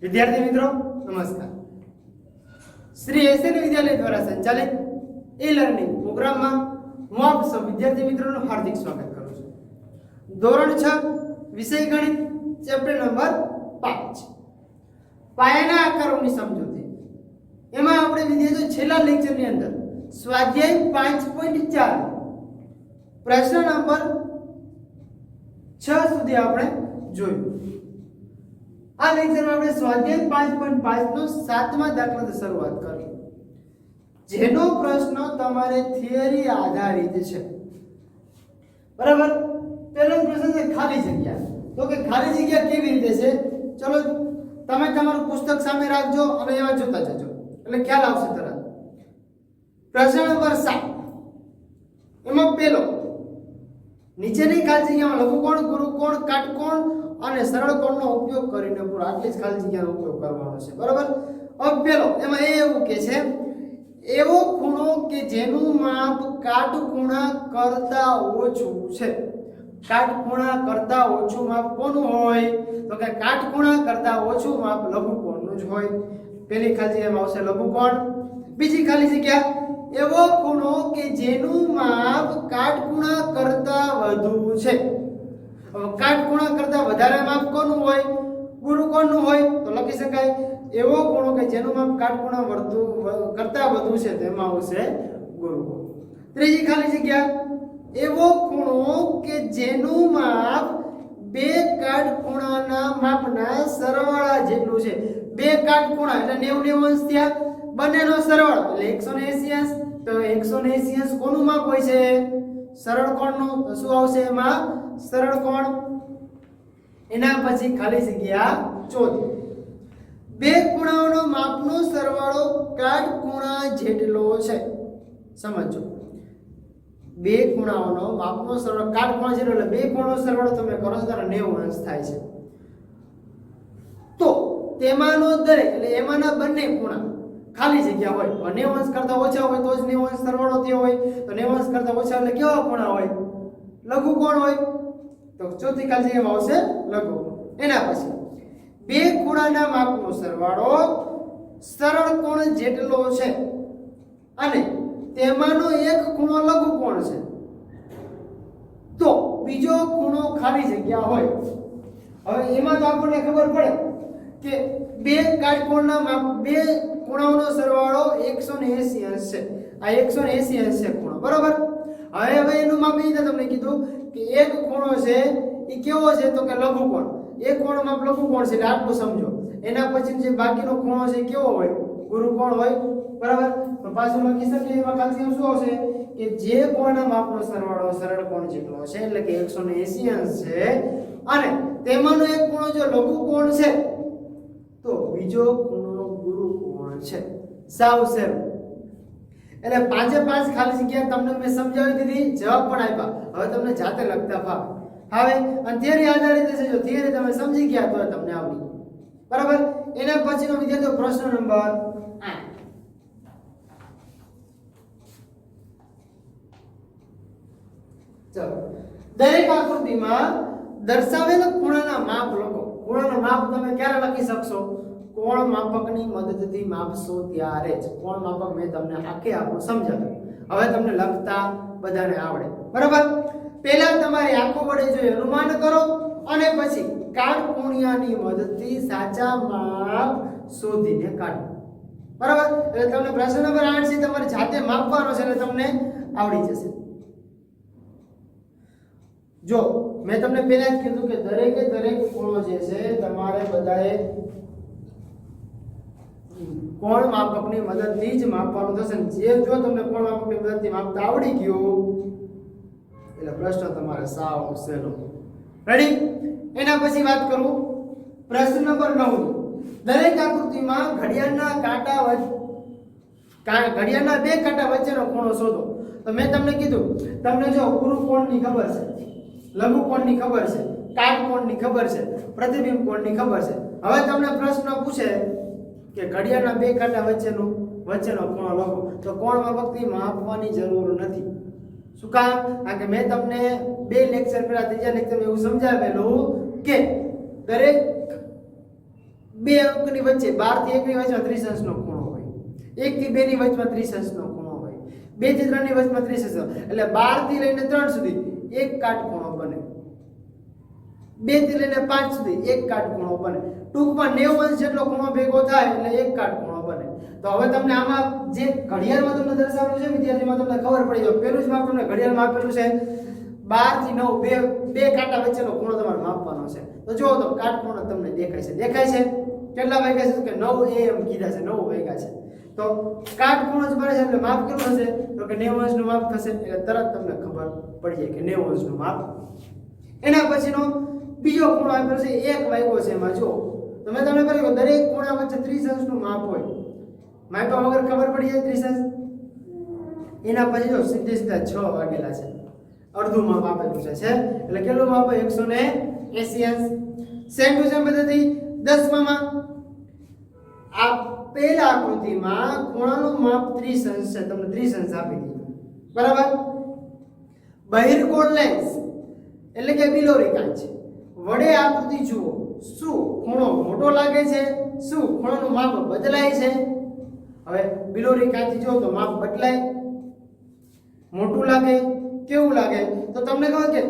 विद्यार्थी मित्रों नमस्कार। श्री एसएन विद्यालय द्वारा संचालित ई लर्निंग प्रोग्राम में हूँ आप सब विद्यार्थी मित्रों हार्दिक स्वागत करूँ छूं। धोरण 6 विषय गणित चैप्टर नंबर 5 पायाना आकारोनी समजूती एमां आपणे विद्यार्थीओ छेल्ला लेक्चरनी अंदर स्वाध्याय 5.4 प्रश्न नंबर 6 सुधी आपणे जोयुं। आ लेक्चर में આપણે સ્વાધ્યાય 5.5 નો 7મા દાખલાથી શરૂઆત કરી જેનો પ્રશ્ન તમારે થિયરી આધારિત છે। બરાબર। પહેલો પ્રશ્ન છે ખાલી જગ્યા। તો કે ખાલી જગ્યા કેવી રીતે છે? ચલો તમે તમારું પુસ્તક સામે રાખજો અને એમાં જોતા જજો એટલે ખ્યાલ આવશે તરત। પ્રશ્ન નંબર 7 એમાં પહેલો નીચેની ખાલી જગ્યામાં લઘુકોણ ગુરુકોણ કાટકોણ અને સરળ કોણનો ઉપયોગ કરીને પૂરો આટલી જ ખાલી જગ્યાનો ઉપયોગ કરવાનો છે। બરાબર। હવે પેલો એમાં એવું કે છે એવો ખૂણો કે જેનું માપ કાટખૂણા કરતા ઓછું છે। કાટખૂણા કરતા ઓછું માપ કોનું હોય? તો કે કાટખૂણા કરતા ઓછું માપ લઘુકોણનું જ હોય। પહેલી ખાલી જગ્યામાં આવશે લઘુકોણ। બીજી ખાલી જગ્યા એવો ખૂણો કે જેનું માપ કાટખૂણા કરતા વધુ છે। કાટખૂણા કરતા વધારે માપ કોનું હોય? ગુરુકોણનું હોય। તો લખી શકાય એવો ખૂણો કે જેનું માપ કાટખૂણા કરતા વધુ છે તેમાં આવશે ગુરુકોણ। ત્રીજી ખાલી જગ્યા એવો ખૂણો કે જેનું માપ બે કાટખૂણાના માપના સરવાળા જેટલું છે। બે કાટખૂણા એટલે 90 90 અંશ થયા, બંનેનો સરવાળો એટલે 180 અંશ। તો 180 અંશ કોનું માપ હોય છે? સરળ કોણનું। તો શું આવશે એમાં? સરળ કોણ। એના પછી ખાલી જગ્યા ચોથી બે ખૂણાઓનો માપનો સરવાળો કાટખૂણા જેટલો છે। સમજો બે ખૂણાઓનો માપનો સરવાળો કાટખૂણા જેટલો એટલે બે ખૂણાનો સરવાળો તમે કરો તો 90 અંશ થાય છે। તો તેમાંનો દરેક એટલે એમાંના બંને ખૂણા ખાલી જગ્યા હોય 90 અંશ કરતા ઓછા હોય તો જ 90 અંશ સરવાળો થયો હોય। તો 90 અંશ કરતા ઓછા એટલે કેવા ખૂણા હોય? લઘુકોણ હોય। તો ચોથી ખાલી જગ્યામાં આવશે લઘુકોણ। એના પછી બે ખૂણાના માપનો સરવાળો સરળ કોણ જેટલો છે અને તેમાંનો એક ખૂણો લઘુકોણ છે તો બીજો ખૂણો ખાલી જગ્યા હોય। હવે એમાં તો આપણને ખબર પડે કે બે કાટકોણના માપ બે ખૂણાઓનો સરવાળો 180 અંશ છે। આ 180 અંશ છે ખૂણો। બરાબર। હવે એનું માપ એ તમને કીધું કે એક ખૂણો છે એ કેવો છે? તો કે લઘુકોણ। એક કોણ માપ લઘુકોણ છે એટલે આટલું સમજો। એના પછી જે બાકીનો ખૂણો છે કેવો હોય? ગુરુકોણ હોય। બરાબર। તો પાછું લખી શકીએ એમાં ખાલી શું આવશે કે જે કોણના માપનો સરવાળો સરળ કોણ જેટલો છે એટલે કે 180 અંશ છે અને તેમાંનો એક ખૂણો જો લઘુકોણ છે તો બીજો ખૂણો ગુરુકોણ છે। સાવ સરળ। એટલે 5 5 ખાલી જગ્યા તમને મેં સમજાવી દીધી, જવાબ પણ આપ્યા। હવે તમને જાતે લખતા ફાવે। હવે અને થિયરી આધારિત છે। જો થિયરી તમે સમજી ગયા તો તમને આવડી ગયું। બરાબર। એના પછીનો વિદ્યાર્થીઓ પ્રશ્ન નંબર 8 ચલો દરેક આકૃતિમાં દર્શાવેલ ખૂણાના માપ લખો। ખૂણાના માપ તમે ક્યારે લખી શકશો? કોણ માપકની મદદથી માપશો ત્યારે જ। કોણ માપક મેં તમને આખે આખું સમજાવ્યું। હવે તમને લખતા બધાને આવડે। બરાબર। પહેલા તમારી આંખો વડે જોઈ અનુમાન કરો અને પછી કાટખૂણિયાની મદદથી સાચા માપ શોધીને કાઢો। બરાબર। એટલે તમને પ્રશ્ન નંબર 8 છે તમારે જાતે માપવાનો છે એટલે તમને આવડી જશે। જો મેં તમને પહેલા જ કીધું કે દરેકે દરેક ખૂણો જે છે તમારે બધાએ કોણ માપકની મદદથી જ માપવાનું થશે। જે જો તમને કોણ માપકની મદદથી માપતા આવડી ગયું એટલે પ્રશ્ન તમારે સાવ સહેલો। રેડી? એના પછી વાત કરું પ્રશ્ન નંબર 9 દરેક આકૃતિમાં ઘડિયાળના બે કાંટા વચ્ચેનો ખૂણો શોધો। તો મેં તમને કીધું તમને જો ગુરુકોણની ખબર છે, લઘુકોણની ખબર છે, કાટકોણની ખબર છે, પ્રતિબિંબ કોણની ખબર છે। હવે તમને પ્રશ્ન પૂછે કે ઘડિયાળના બે કાંટા વચ્ચેનો ખૂણો લખો તો કોણ માપકથી માપવાની જરૂર નથી। શું કામ? કારણ કે મેં તમને બે લેક્ચર પહેલા ત્રીજા લેક્ચરમાં એવું સમજાવેલું કે દરેક બે અંકની વચ્ચે 12 થી 1 ની વચ્ચે 30 અંશનો ખૂણો હોય, 1 થી 2 ની વચમાં 30 અંશનો ખૂણો હોય, 2 થી 3 ની વચમાં 30 અંશ, એટલે 12 થી લઈને 3 સુધી એક કાટખૂણો બને, 2 થી લઈને 5 સુધી એક કાટખૂણો બને, ટૂંકમાં 90 અંશ જેટલો ખૂણો ભેગો થાય એટલે એક કાટખૂણો બને. તો હવે તમને આમાં જે ઘડિયાળમાં તમને દર્શાવેલું છે વિદ્યાર્થીમાં તમને ખબર પડી જાય. પેલું જ માપ તમને ઘડિયાળમાં આપેલું છે 12 થી 9 બે કાંટા વચ્ચેનો ખૂણો તમારે માપવાનો છે. તો જો તો કાટખૂણો તમને દેખાય છે કેટલા વાગ્યા છે કે 9 AM કીધા છે, 9 વાગ્યા છે. તો કાટખૂણો જ બને છે એટલે માપ કેટલું હશે તો કે 90 અંશનું માપ થશે, એટલે તરત તમને ખબર પડી જાય કે 90 અંશનું માપ. એના પછીનો બીજો ખૂણો આપેલો છે 1 વાગ્યો છે. એમાં જો તો મેં તમને કહ્યું કે દરેક ખૂણા વચ્ચે 30 અંશનું માપ હોય, માપ્યા વગર ખબર પડી જાય 30 અંશ. એના પછી જો સીધા 6 વાગેલા છે, અડધું માપ આપેલું છે એટલે કેટલું માપ હોય 180 અંશ. સેમ ટુ સેમ પદ્ધતિ 10માં આ પહેલા આકૃતિમાં ખૂણાનું માપ 30 અંશ છે, તમને 30 અંશ આપી દીધું બરાબર. બહિર્ગોળ લેન્સ એટલે કે બિલોરી કાચ વડે આકૃતિ જુઓ, શું ખૂણો મોટો લાગે છે, શું ખૂણાનું માપ બદલાય છે. હવે બિલોરી કાચથી જો તો માપ બદલાય, મોટું લાગે, કેવું લાગે તો તમને કહો કે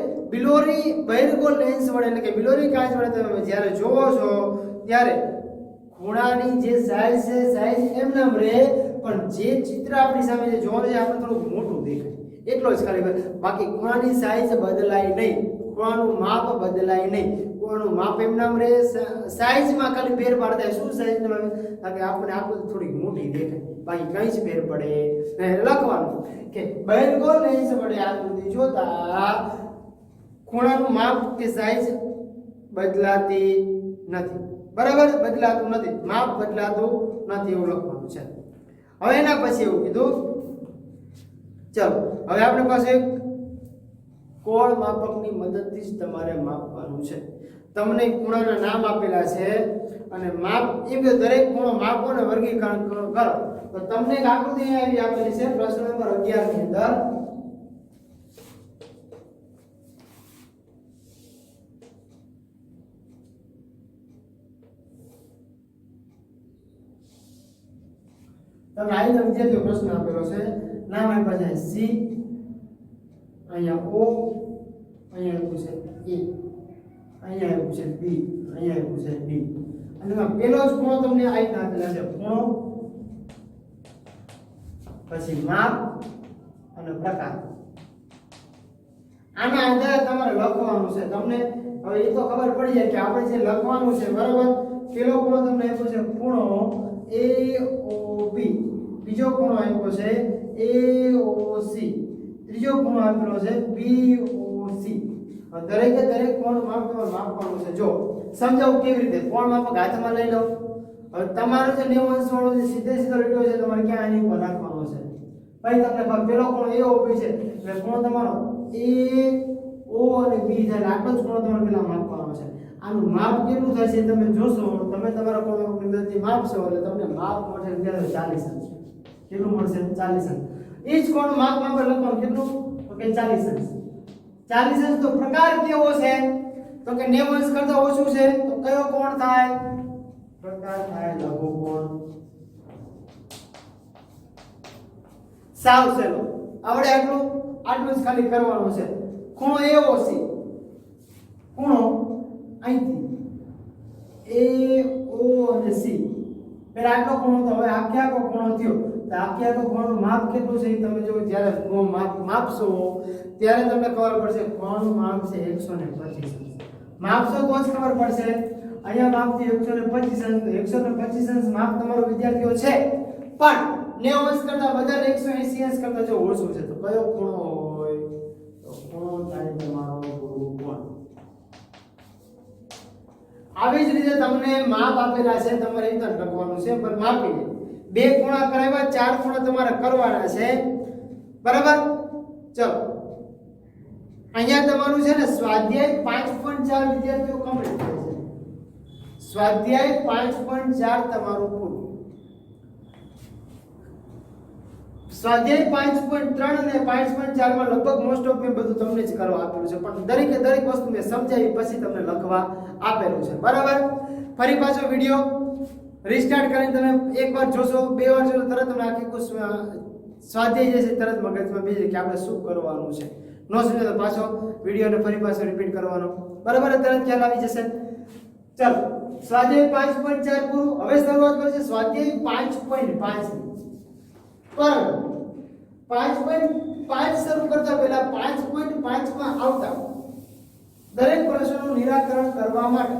બહિર્ગોળ લેન્સ વડે એટલે કે બિલોરી કાચ વડે તમે જ્યારે જોવો છો ત્યારે ખૂણાની જે સાઈઝ છે સાઈઝ એમને એમ રહે, પણ જે ચિત્ર આપણી સામે જે જોવાનું છે આપણે થોડું મોટું દેખાય એટલો જ ખાલી. બાકી ખૂણાની સાઈઝ બદલાય નહીં, ખૂણાનું માપ બદલાય નહીં, ખૂણાનું માપ એમને એમ રહે, સાઈઝમાં ખાલી ફેરફાર થાય. શું સાઈઝમાં કે આપણે આકૃતિ થોડી મોટી દેખાય, બાકી કઈ જ ફેર પડે નહીં. લખવાનું કે બહિર્ગોળ લેન્સ વડે આકૃતિ જોતા ખૂણાનું માપ કે સાઈઝ બદલાતી નથી, બરાબર, બદલાતું નથી, માપ બદલાતું નથી એવું લખવાનું છે. હવે એના પછી એવું કીધું, ચલો હવે આપણી પાસે કોણ માપકની મદદથી જ તમારે માપવાનું છે. તમને ખૂણાના નામ આપેલા છે અને માપ એમ કે દરેક ખૂણો માપો અને વર્ગીકરણ કરો. તો તમને એક આકૃતિ આવી આપેલી છે પ્રશ્ન નંબર 11 ની અંદર. તમે આઈના વિદ્યાર્થીઓ પ્રશ્ન આપેલો છે, નામ આપ્યા છે સી, અહીંયા ઓ, અહીંયા આપ્યું છે એ, અહીંયા આપ્યું છે બી, અહીંયા આપ્યું છે ડી. અને પેલો જ ખૂણો તમને આઈના આપેલા છે ખૂણો, પછી માપ અને પ્રકાર. આના આધારે તમારે લખવાનું છે. તમને હવે એ તો ખબર પડી જાય કે આપણે જે લખવાનું છે બરાબર. પેલો ખૂણો તમને આપ્યો છે ખૂણો AOB, બીજો ખૂણો આપ્યો છે AOC, ત્રીજો ખૂણો આપેલો છે BOC. દરેકે દરેક ખૂણાનું માપ તમારે માપવાનું છે. જો સમજાવું કેવી રીતે. કોણ માપક હાથમાં લઈ લો. હવે તમારો જે 90 અંશ વાળો જે સીધો લીટો છે તમારે ક્યાં આની ઉપર રાખવાનો છે. ભાઈ તમને પેલો ખૂણો AOB છે એટલે ખૂણો તમારો AO અને B થાય, આટલો જ ખૂણો તમારે પેલા માપવાનો છે. આનું માપ કેટલું થશે તમે જોશો, તમે તમારા કોણની મદદથી માપશો એટલે તમને માપ મળશે 40 અંશ. કેટલું મળશે 40 અંશ. એ જ કોણ માપ આપણે લખવાનું કેટલું તો કે 40 અંશ. 40 અંશ. તો પ્રકાર કેવો છે તો કે 90 અંશ કરતા ઓછું છે તો કયો કોણ થાય? પ્રકાર થાય લઘુકોણ. સાવ સહેલો, આપણે આટલું જ ખાલી કરવાનું છે. ખૂણો AOC, ખૂણો અહીંથી AO અને C, પેલા આટલો ખૂણો તો હવે આખો ખૂણો થયો. તો આખો ખૂણાનું માપ કેટલું છે તમે જો જ્યારે માપશો ત્યારે તમને ખબર પડશે. ખૂણાનું માપ છે 125. માપશો તો જ ખબર પડશે. અહીંયા માપથી 125 અંશ, 125 અંશ માપ તમારો વિદ્યાર્થીઓ છે, પણ 90 અંશ કરતા વધારે 180 અંશ કરતા જો ઓછું છે તો કયો ખૂણો હોય? તો ખૂણો થાય તમારો ગુરુકોણ. આવી જ રીતે તમને માપ આપેલા છે, તમારે એ રીતે લખવાનું છે. પર માપી લે. બે ખૂણા કરાવ્યા, 4 ખૂણા તમારે કરવાના છે બરાબર. ચલો અહીંયા તમારું છે ને સ્વાધ્યાય 5.4 વિદ્યાર્થીઓ કમ્પ્લીટ થાય છે. સ્વાધ્યાય 5.4 તમારું પૂરું. સ્વાધ્યાય 5.3 અને 5.4 માં લગભગ મોસ્ટ ઓફ મેં બધું તમને જ કરવા આપેલું છે, પણ દરેક વસ્તુ મેં સમજાવી પછી તમને લખવા આપેલું છે બરાબર. ફરી પાછો વિડિયો રિસ્ટાર્ટ કરીને તમે એકવાર જોશો, બે વાર જોશો, તરત તમને આખી સ્વાધ્યાય જે છે તરત મગજમાં બેસે કે આપણે શું કરવાનું છે. નો સમજે તો પાછો વિડીયોને ફરી પાછો રિપીટ કરવાનો, બરાબર? તરત ખ્યાલ આવી જશે. ચાલો, સ્વાધ્યાય 5.4 પૂરું. હવે શરૂઆત કરીએ છીએ સ્વાધ્યાય 5.5 ની. બરાબર, 5.5 શરૂ કરતા પહેલા 5.5 માં આવતા દરેક પ્રશ્નોનું નિરાકરણ કરવા માટે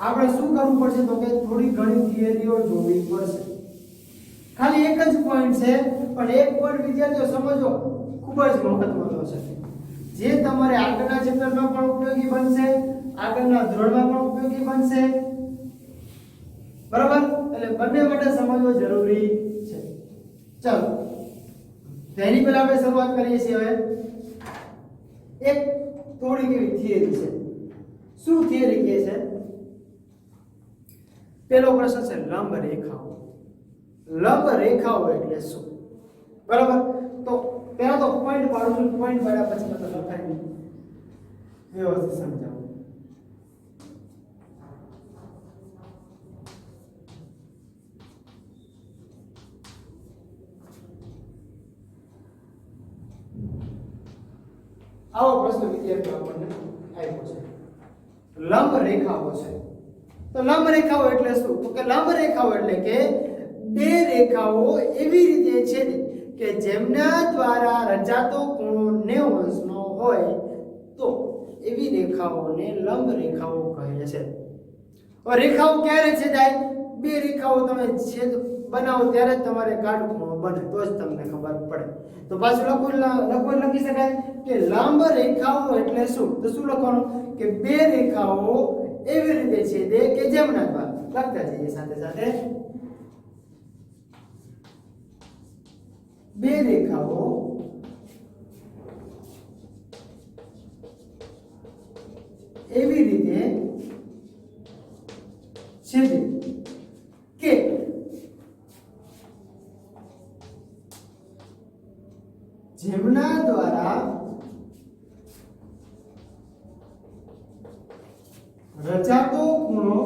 આપણે શું કરવું પડશે? તો કે થોડી ઘણી થિયરીઓ જોવી પડશે. ખાલી એક જ પોઈન્ટ છે, પણ એક પોઈન્ટ વિદ્યાર્થીઓ સમજો ખૂબ જ મહત્વનો છે, જે તમારે આગળના ચેપ્ટરમાં પણ ઉપયોગી બનશે, આગળના ધોરણમાં પણ ઉપયોગી બનશે, બરાબર? એટલે બંને માટે સમજવો જરૂરી છે. ચાલો, તેની પહેલા આપણે શરૂઆત કરીએ છીએ. હવે એક થોડી કેવી થિયરી છે. શું થિયરી કહે છે? પહેલો પ્રશ્ન છે લંબ રેખાઓ. લંબ રેખાઓ એટલે શું? બરાબર? તો પહેલા તો પોઈન્ટ પાડું છું, પોઈન્ટ પાડ્યા પછી મતલબ લખાય વ્યવસ્થિત સમજાવું. આવો પ્રશ્ન વિદ્યાર્થીઓ આપણને આવ્યો છે. લંબ રેખાઓ છે. તો લંબ રેખાઓ એટલે શું? તો કે લંબ રેખાઓ એટલે કે બે રેખાઓ એવી રીતે છેદે કે જેમના દ્વારા રચાતો ખૂણો 90 અંશનો હોય, તો એવી રેખાઓને લંબ રેખાઓ કહે છે. હવે રેખાઓ ક્યારે છેદાય? બે રેખાઓ તમે છેદ બનાવો ત્યારે જ તમારે કાટખૂણો બને, તો જ તમને ખબર પડે. તો પાછું લખી શકાય કે લંબ રેખાઓ એટલે શું? તો શું લખવાનું? કે બે રેખાઓ એવી રીતે છેદે કે જેમના દ્વારા, લખતા જઈએ સાથે સાથે, બે રેખાઓ એવી રીતે છેદે કે જેમના દ્વારા રચાતો ખૂણો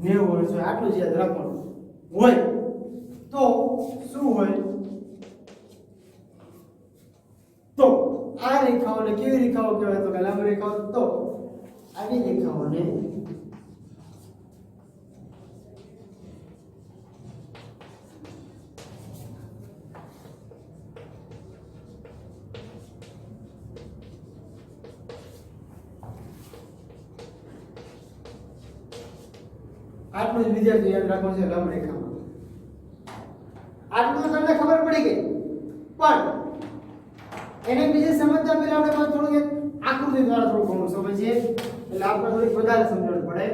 90 અંશ હોય. આટલું જ યાદ રાખવાનું હોય. તો શું હોય? તો આ રેખાઓને કેવી રેખાઓ કહેવાય? તો કે લંબ રેખાઓ. તો આવી રેખાઓને આટલું જ વિદ્યાર્થી યાદ રાખવાનું છે લંબ રેખામાં. આટલું તમને ખબર પડી ગઈ, પણ એને બીજે સમજતા પહેલા આપણે થોડું એક આકૃતિ દ્વારા થોડું ઘણું સમજીએ, એટલે આપણે થોડી વધારે સમજણ પડે.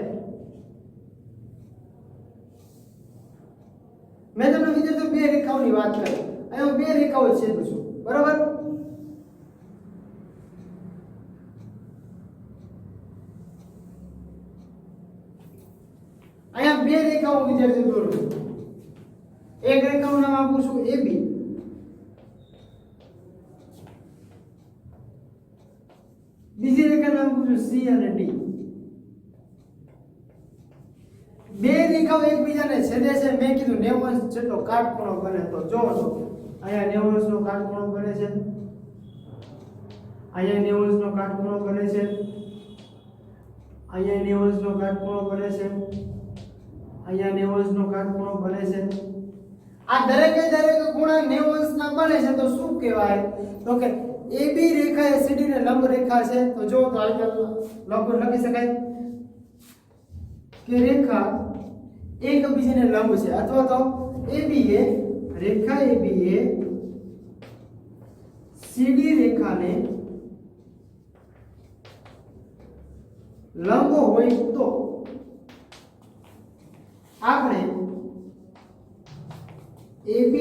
મેં તમને વિદ્યાર્થીઓ બે રેખાઓની વાત કરી. અહીંયા બે રેખાઓ છેદું છું, બરાબર? અહીંયા બે રેખાઓ વિદ્યાર્થીઓ દોરું છું. એક રેખાનું નામ આપું છું AB, બીજી રેખાનું નામ આપું છું C અને D. બે રેખાઓ એકબીજાને છેદે છે. મેં કીધું 90 અંશ જેટલો કાટખૂણો બને. તો જો અહીંયા 90 અંશનો કાટખૂણો બને છે, અહીંયા 90 અંશનો કાટખૂણો બને છે, અહીંયા 90 અંશનો કાટખૂણો બને છે, અહીંયા 90 અંશનો કાટખૂણો બને છે. આ દરેકે દરેક ખૂણા 90 અંશના બને છે. તો શું કહેવાય? તો કે AB રેખા એ CD ને લંબ રેખા છે. તો જો તો લખી શકાય કે રેખા એકબીજાને લંબ છે, અથવા તો AB એ રેખા AB એ CD રેખાને લંબ હોય તો આપણે AB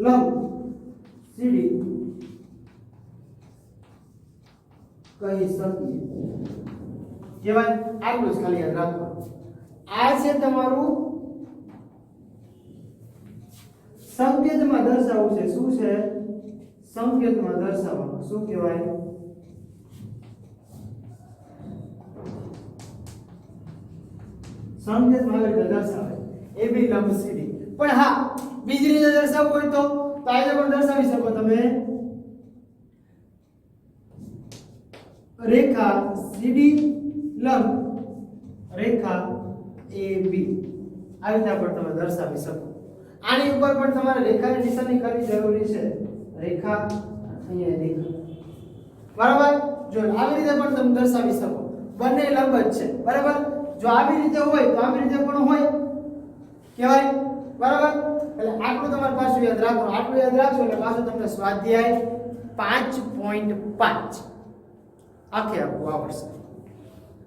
લંબ CD કહી શકીએ. કેવાય? આટલું જ ખાલી યાદ રાખવાનું. આ છે તમારું સંકેતમાં દર્શાવવું છે. શું છે? સંકેતમાં દર્શાવવાનું શું કહેવાય? સંકેતમાં આવી રીતે દર્શાવે AB લંબ CD. પણ હા, બીજી રીતે દર્શાવવું હોય તો આ રીતે પણ દર્શાવી શકો તમે. રેખા CD લંબ રેખા AB આવી રીતે પણ તમે દર્શાવી શકો. આની ઉપર પણ તમારે રેખાની નિશાની કરવી જરૂરી છે. રેખા અહીંયા રેખા, બરાબર. જો આવી રીતે પણ તમે દર્શાવી શકો. બંને લંબ જ છે, બરાબર. જો આવી રીતે હોય તો આવી રીતે પણ હોય કહેવાય, બરાબર. એટલે આટલું તમારે પાછું યાદ રાખવાનું. આટલું યાદ રાખશો એટલે પાછું તમને સ્વાધ્યાય 5.5 આખે આખું આવડશે.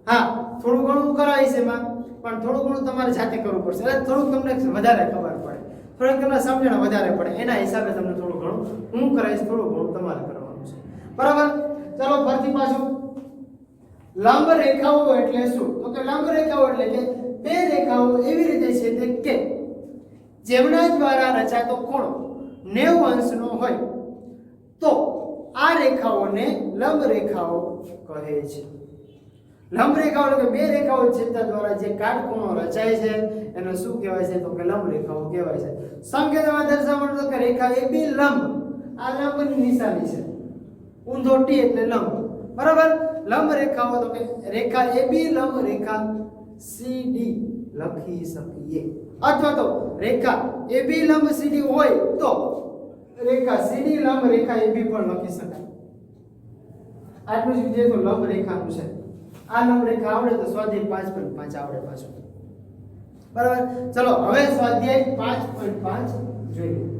હા, થોડું ઘણું કરાય છે એમાં, પણ થોડું ઘણું તમારે જાતે કરવું પડશે. એટલે થોડુંક તમને વધારે ખબર પડે, થોડુંક તમને સમજણ વધારે પડે. એના હિસાબે તમને થોડું ઘણું હું કરાઈશ, થોડું ઘણું તમારે કરવાનું છે, બરાબર. ચલો ફરીથી પાછું. લંબ રેખાઓ એટલે શું? તો કે લંબ રેખાઓ એટલે કે બે રેખાઓ એવી રીતે છે કે જેમના દ્વારા રચાતો ખૂણો 90 અંશનો હોય તો આ રેખાઓને લંબ રેખાઓ કહે છે. લંબ રેખાઓ એટલે કે બે રેખાઓ છેદતા દ્વારા જે કાટખૂણો રચાય છે એને શું કહેવાય છે? તો કે લંબ રેખાઓ કહેવાય છે. સંકેતમાં દર્શાવવાનું તો કે રેખા AB લંબ, આ લંબની નિશાની છે. ઊંધો T એટલે લંબ, બરાબર. લંબ રેખાઓ તો કે રેખા AB લંબ રેખા CD લખી શકીએ, અથવા તો રેખા AB લંબ CD હોય તો રેખા CD લંબ રેખા AB પણ લખી શકાય. આટલું જ વિદ્યાર્થીઓ લંબ રેખાનું છે. આ લંબ રેખા આવડે તો સ્વાધ્યાય 5.5 આવડે પાછું, બરાબર. ચલો હવે સ્વાધ્યાય 5.5 જોઈએ.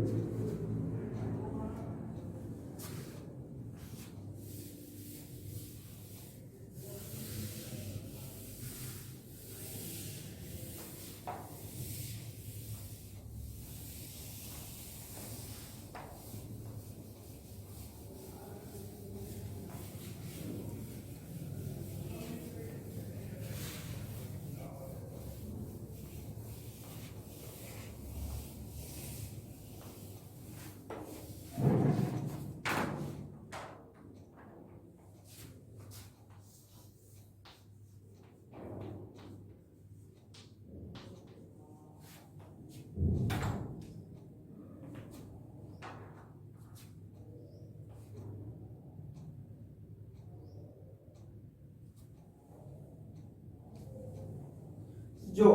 જો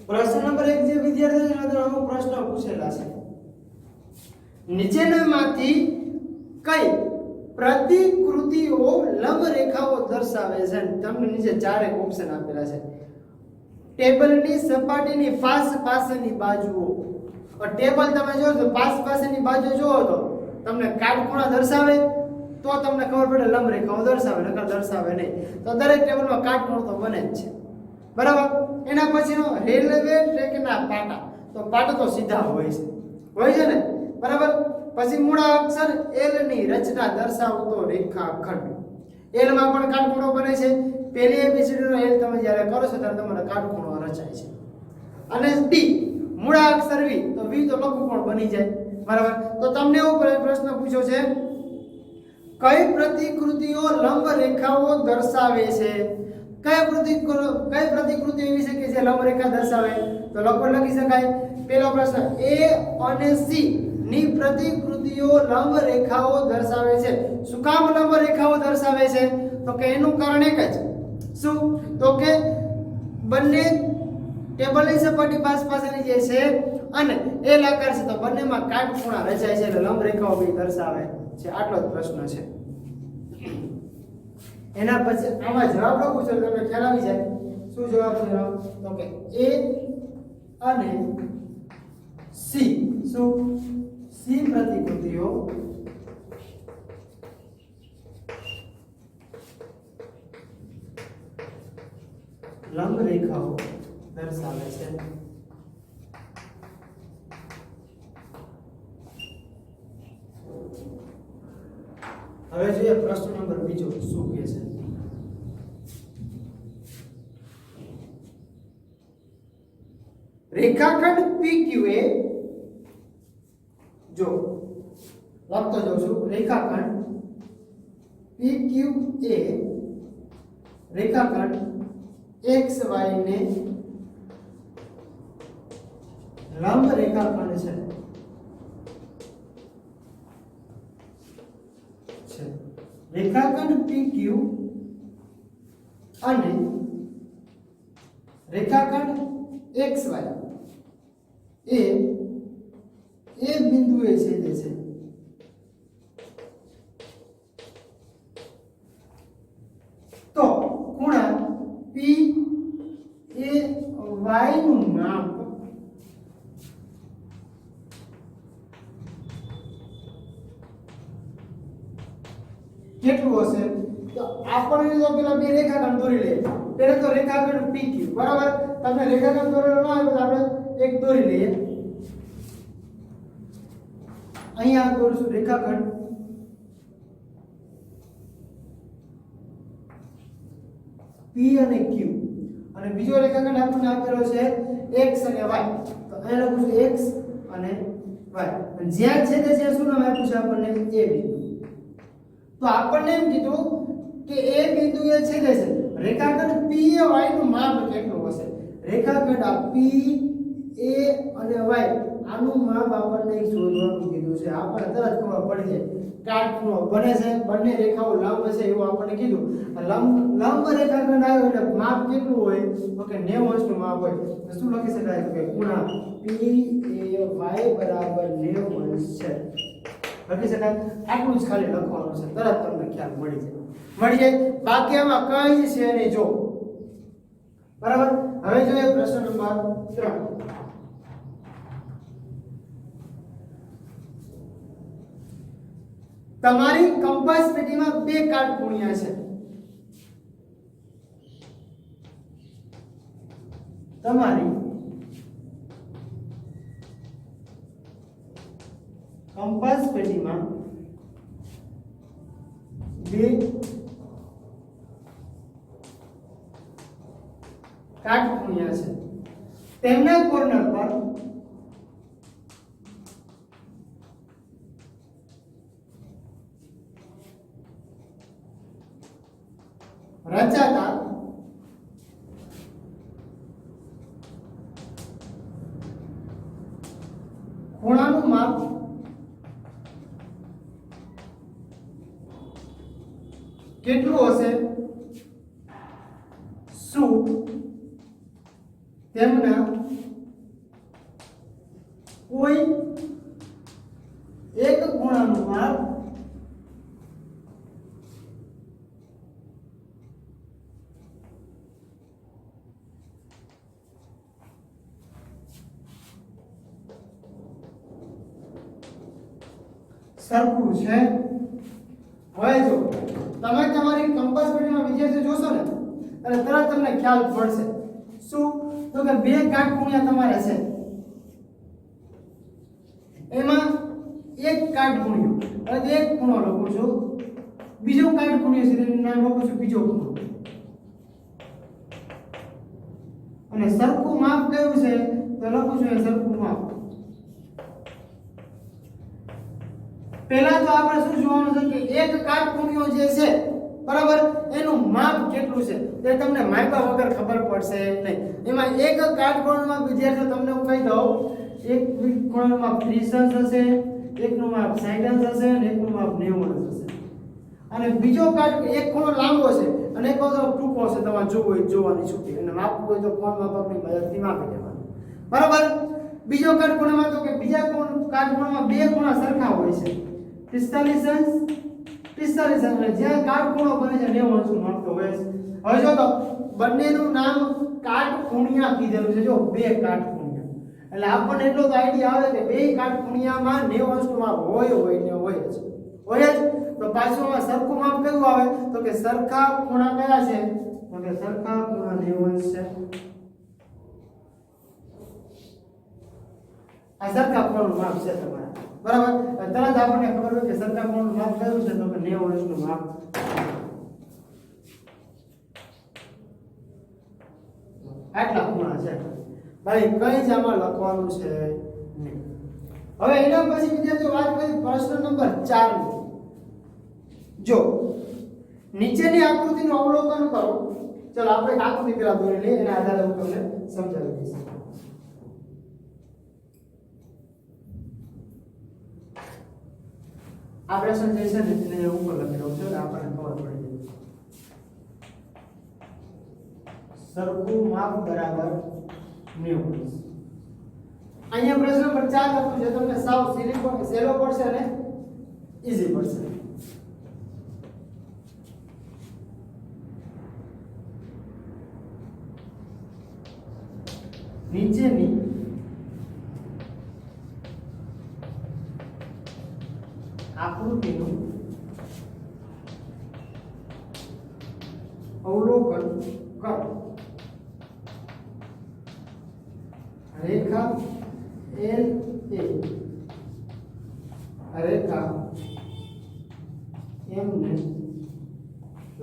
પ્રશ્ન નંબર 1 જે વિદ્યાર્થીઓને અમુક પ્રશ્ન પૂછેલા છે. નીચેનામાંથી કઈ પ્રતિકૃતિઓ લંબ રેખાઓ દર્શાવે છે? તમને નીચે ચારે ઓપ્શન આપેલા છે. ટેબલની સપાટીની પાસેની બાજુઓ. ટેબલ તમે જોશો તો પાસેની બાજુ જોવો તો તમને કાટખૂણા દર્શાવે તો તમને ખબર પડે લંબ રેખાઓ દર્શાવે, નકર દર્શાવે નહીં. તો દરેક ટેબલમાં કાટખૂણો તો બને જ છે, બરાબર. એના પછીનો રેલવે ટ્રેકના પાટા, તો પાટા તો સીધા હોય છે ને, બરાબર. પછી મૂળાક્ષર L ની રચના દર્શાવતો રેખાખંડ. L માં પણ કાટખૂણો બને છે. પહેલી ABCD નો L તમે જ્યારે કરો છો ત્યારે તમારો કાટખૂણો રચાય છે. અને D મૂળાક્ષર V, તો V તો લઘુકોણ બની જાય, બરાબર. તો તમને એવો પ્રશ્ન પૂછ્યો છે કઈ પ્રતિકૃતિઓ લંબ રેખાઓ દર્શાવે છે? કઈ પ્રતિકૃતિ એવી છે કે જે લંબ રેખા દર્શાવે? તો લખી શકાય. પહેલો પ્રશ્ન A અને C ની પ્રતિકૃતિઓ લંબ રેખાઓ દર્શાવે છે. શું કામ લંબ રેખાઓ દર્શાવે છે? તો કે એનું કારણ એક જ. શું? તો કે બંને ટેબલની સપાટી પાસેની જે છે અને L આકાર છે, તો બંનેમાં કાટખૂણા રચાય છે એટલે લંબ રેખાઓ બી દર્શાવે છે. આટલો જ પ્રશ્ન છે. એના પછી આમાં જવાબ લખું છું તમને ખ્યાલ આવી જાય. શું જવાબ છે? તો કે A અને C. શું? C પ્રતિકૃતિઓ લંબ રેખાઓ દર્શાવે છે. હવે જોઈએ પ્રશ્ન નંબર 2 શું કહે છે. રેખાખંડ PQ એ જો લખતો જાઉં છું રેખાખંડ PQA રેખાખંડ XY ને લંબ રેખાખંડ છે રેખાખંડ PQ અને રેખાખંડ XY એ બિંદુએ છેદે છે તો ખૂણા PAY નું માપ કેટલું હશે? તો આપણે તો પેલા બે રેખાખંડ દોરી લઈએ. પહેલા તો રેખાખંડ PQ બરાબર. તમને રેખાખંડ દોરેલો ન આવે તો આપણે એક દોરી લઈએ. અહીંયા દોરશું રેખાખંડ P અને Q અને બીજો રેખાખંડ આપણને આપેલો છે x અને y. તો અહીંયા લખું છું x અને y. અને જ્યાં છેદે છે શું નામ આપ્યું છે આપણને? A બિંદુ. તો આપણને એમ કીધું કે એ બિંદુએ છેદે છે રેખાખંડ PAY નું માપ કેટલું હશે? રેખાખંડ આ PA અને y આનું માપ આપણને શોધવાનું કીધું છે. આપણને તરત ખબર પડી જાય કાટખૂણો બને છે, બંને રેખાઓ લંબ છે એવું આપણને કીધું. લંબ રેખાખંડ આવ્યો એટલે માપ કેટલું હોય? તો કે 90 અંશનું માપ હોય. તો શું લખી શકાય? કે ખૂણા PAY બરાબર 90 અંશ છે. લખી શકાય. આટલું જ ખાલી લખવાનું છે, તરત તમને ખ્યાલ મળી જાય. બાકી આમાં કઈ છે નહીં જો. બરાબર. હવે જોઈએ પ્રશ્ન નંબર 3. તમારી કંપાસ પેટીમાં બે કાટખૂણિયા છે. તમારી કંપાસ પેટીમાં બે કાટખૂણિયા છે. તેમના કોર્નર પર રચાતા ખૂણાનું માપ કેટલું હશે? શું તેમના કોઈ એક ખૂણાનું માપ સરખું છે? હવે જો તમે તમારી કંપાસ પેટીમાં વિદ્યાર્થી જોશો ને એટલે તરત તમને ખ્યાલ પડશે. શું? તો કે બે કાટખૂણિયા તમારે છે, એમાં એક કાટખૂણિયો એટલે એક ખૂણો લખું છું, બીજો કાટખૂણિયો છે તેનું નામ લખું છું બીજો ખૂણો. અને સરખું માપ કયું છે તો લખું છું એ સરખું માપ. પહેલા તો આપણે શું જોવાનું છે કે એક કાટખૂણિયો જે છે બરાબર એનું માપ કેટલું છે તે તમને માપ્યા વગર ખબર પડશે નહીં. એમાં એક કાટખૂણામાં વિદ્યાર્થીઓ તમને હું કહી દઉં, એક ખૂણાનું માપ 30 અંશ હશે, એકનું માપ 60 અંશ હશે અને એકનું માપ 90 અંશ હશે. અને બીજો એક ખૂણો લાંબો છે અને એક ખૂણો ટૂંકો છે. તમારે જોવું હોય જોવાની છૂટી અને માપવું હોય તો કોણ માપકની મદદથી માપી દેવાનું. બરાબર. બીજો કાટખૂણામાં તો કે બીજા કાટખૂણામાં બે ખૂણા સરખા હોય છે, 45 અંશ 45 અંશ. જ્યાં કાટખૂણો બને છે 90 અંશનું માપ તો હોય છે. હવે જો તો બંનેનું નામ કાટખૂણિયા કીધેલું છે. જો બે કાટખૂણિયા એટલે આપણને એટલો તો આઈડિયા આવે કે બે કાટખૂણિયામાં 90 અંશનું માપ હોય ને હોય જ. તો પાછળમાં સરખું માપ કયું આવે તો કે સરખા ખૂણા કયા છે તો કે સરખા ખૂણા 90 અંશ છે. આ સરખા ખૂણાનું માપ છે તમારા. બરાબર. તરત આપણને ખબર હોય કે સરખા ખૂણાનું માપ કયું છે તો કે 90 અંશનું માપ. આટલા ખૂણા છે ભાઈ, કઈ જ આમાં લખવાનું છે નહીં. હવે એના પછી વિદ્યાર્થીઓ વાત કરી પ્રશ્ન નંબર 4 ની. જો નીચેની આકૃતિનું અવલોકન કરો. ચલો આપણે એક આકૃતિ પેલા દોરી લઈએ, એના આધારે હું તમને સમજાવી દઈશ. આ પ્રશ્ન જે છે ને એને ઉપર લખેલો છે, આપણને ખબર પડી જાય. સરખું માપ બરાબર 90. અહીંયા પ્રશ્ન નંબર 4 લખ્યું છે, તમને સાવ સહેલો પડશે અને ઈઝી પડશે. નીચેની આકૃતિનું અવલોકન કરો. રેખા L એ રેખા M ને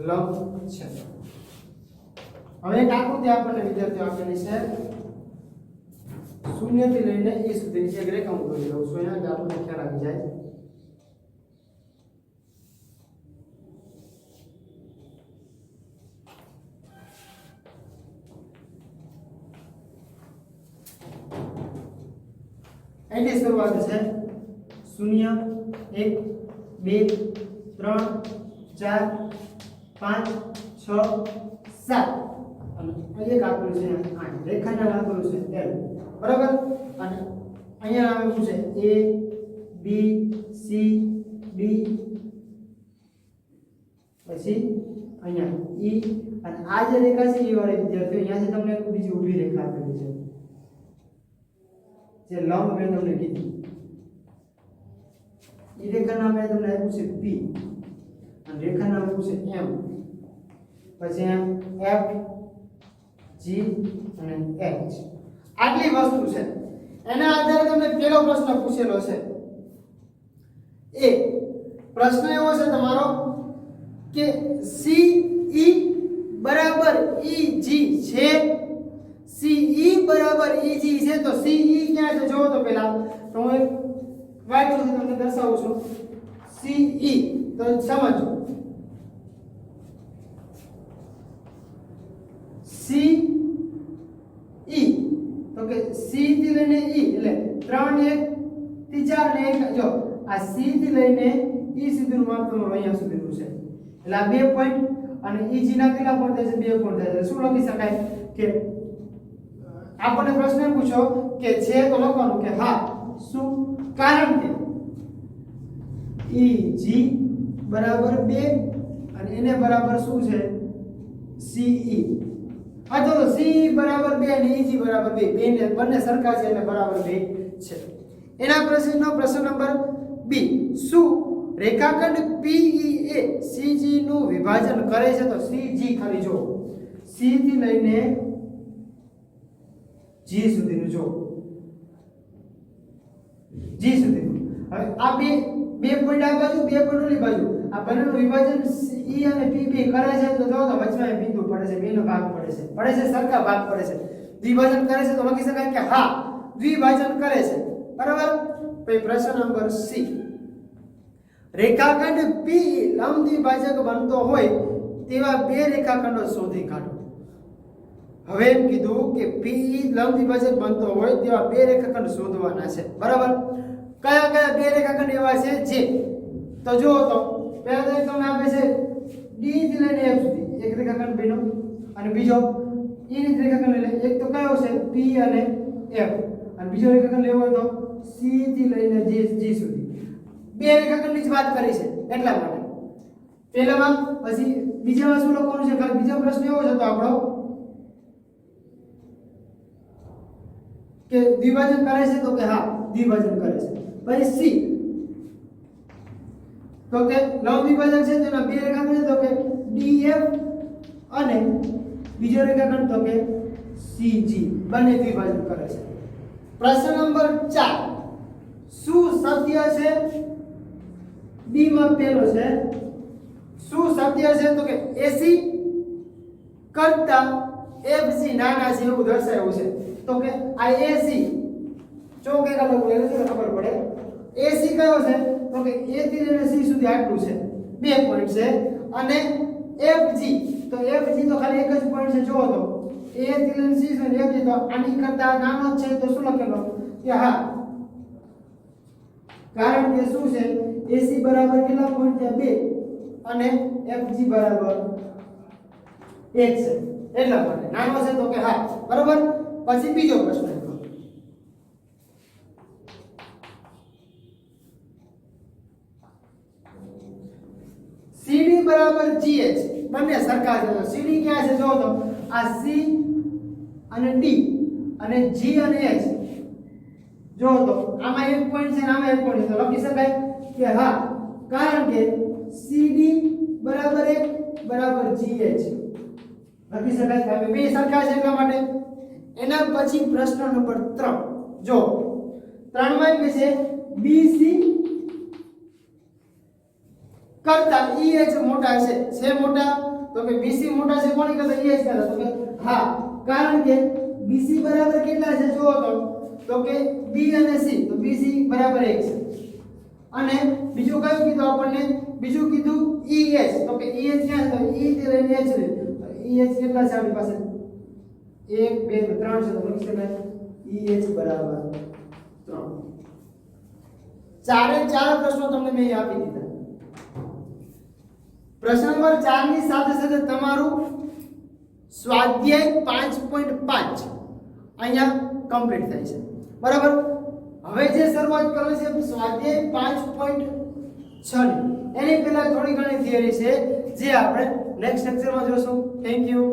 લંબ છે. હવે એક આકૃતિ આપણને વિદ્યાર્થીઓ આપેલી છે, 0 થી લઈને a સુધીની એક રેખા હું દોરી લઉં છું અહીંયા, કે આપણને ખ્યાલ આવી જાય. એની શરૂઆત છે 0 1 2 3 4 5 6 7 અને એક આકૃતિ છે 8. રેખાના આકૃતિ છે L, બરાબર. અને અહીંયા આવે શું છે A B C D, પછી અહીંયા E, અને આ જે રેખા છે એ વાળી વિદ્યાર્થીઓ અહીંયાથી તમને એક બીજી ઊભી રેખા આપેલી છે, જે લંબ મેં તમને કીધી. એ રેખા નામ મેં તમને આપ્યું છે P, અને રેખા નામ આપ્યું છે M. પછી F G અને H. આટલી વસ્તુ છે. એના આધારે તમને પહેલો પ્રશ્ન પૂછેલો છે. એ પ્રશ્ન એવો છે તમારો કે CE બરાબર EG છે. CE બરાબર EG છે, તો CE ક્યાં છે જોવો તો પહેલા તો હું એક વાક્યથી તમને દર્શાવું છું. CE તો સમજો, CE તો કે C થી લઈને E એટલે 3 1 થી 4 ને 1. જો આ C થી લઈને E સુધીનું માપ તમારું અહીંયા સુધીનું છે, એટલે આ 2 પોઈન્ટ, અને EG ના કેટલા પોઈન્ટ થાય છે? 2 પોઈન્ટ થાય છે. શું લખી શકાય કે આપણને પ્રશ્ન પૂછો કે છે તો લખવાનું કે હા શું, કારણ કે EG બરાબર 2 અને એને બરાબર શું છે CE. અથવા તો CE બરાબર 2 અને EG બરાબર 2, બંને સરખા છે એટલે બરાબર 2 છે. એના પ્રશ્નનો પ્રશ્ન નંબર B, શું રેખાખંડ PE એ CG નું વિભાજન કરે છે? તો CG ખાલી જો C થી લઈને G સુધીનું જો, G સુધીનું. હવે આ બે પોઈન્ટ આ બાજુ, 2 પોઈન્ટ ઓલી બાજુ, આ બંનેનું વિભાજન E અને P બે કરે છે, તો જો તો વચમાં એક બિંદુ પડે છે, બેનો ભાગ પડે છે, સરખા ભાગ પડે છે. દ્વિભાજન કરે છે તો લખી શકાય કે હા દ્વિભાજન કરે છે, બરાબર. પછી પ્રશ્ન નંબર C, રેખાખંડ PE લંબ દ્વિભાજક બનતો હોય તેવા બે રેખાખંડો શોધી કાઢો. હવે એમ કીધું કે PE લંબ દ્વિભાજક બનતો હોય તેવા બે રેખાખંડ શોધવાના છે, બરાબર. કયા કયા બે રેખાખંડ એવા છે જે, તો જો તો પહેલા તો એક તમને આપે છે D થી લઈને F સુધી એક રેખાખંડ બન્યો, અને બીજો E ની રેખાખંડ લઈને એક તો કયો છે P અને F, અને બીજો રેખાખંડ લેવો હોય તો C થી લઈને G સુધી. બે રેખાખંડની જ વાત કરી છે એટલા માટે પહેલામાં. પછી બીજામાં શું લખવાનું છે? બીજો પ્રશ્ન એવો છે તો આપણો કે દ્વિભાજન કરે છે, તો કે હા દ્વિભાજન કરે છે. પછી C તો કે લંબ દ્વિભાજક છે, તેના બે રેખાખંડ છે, તો કે DF અને બીજો રેખાખંડ તો કે CG, બંને દ્વિભાજન કરે છે. પ્રશ્ન નંબર 4, શું સત્ય છે? B માં પહેલો છે, શું સત્ય છે? તો કે AC કરતા FG નાના છે એવું દર્શાવ્યું છે. તો કે આ AC ચોક એક અલગ હોય એટલે ખબર પડે AC કયો છે તો કે A થી લઈને C સુધી આટલું છે 2 પોઈન્ટ છે અને FG તો FG તો ખાલી એક જ પોઈન્ટ છે જો તો A થી લઈને C સુધી FG તો આની કરતા નાનો છે તો શું લખેલો કે હા કારણ કે શું છે AC બરાબર કેટલા પોઈન્ટ છે 2 અને FG બરાબર 1 છે એટલા માટે નાનો છે તો કે હા બરાબર પછી બીજો પ્રશ્ન CD બરાબર GH બંને સરખા છે તો CD ક્યાં છે જો તો આ C અને D અને G અને H જો તો આમાં એક પોઈન્ટ છે અને આમાં એક પોઈન્ટ છે તો લખી શકાય કે હા કારણ કે CD બરાબર 1 બરાબર GH લખી શકાય કે બે સરખા છે એટલા માટે એના પછી પ્રશ્ન નંબર 3 જો 3 માં કે છે BC કરતા EH મોટા છે મોટા તો કે BC મોટા છે કોની કરતા EH કરતા તો કે હા કારણ કે BC બરાબર કેટલા છે જો તો કે B અને C તો BC બરાબર 1 છે અને બીજું કયું કીધું આપણને બીજું કીધું EH તો કે EH ક્યાં છે E થી લઈને H રે EH કેટલા છે આપણી પાસે 1 2 3 છે તો લખી શકાય EH બરાબર 3 ચારે ચાર પ્રશ્નો તમને મેં આપી દીધા પ્રશ્ન નંબર 4 ની સાથે સાથે તમારું સ્વાધ્યાય 5.5 અહીંયા કમ્પ્લીટ થાય છે બરાબર હવે જે શરૂઆત કરવી છે સ્વાધ્યાય 5.6 ની એની પહેલા થોડી ઘણી થિયરી છે જે આપણે નેક્સ્ટ લેક્ચરમાં જોશું થેન્ક યુ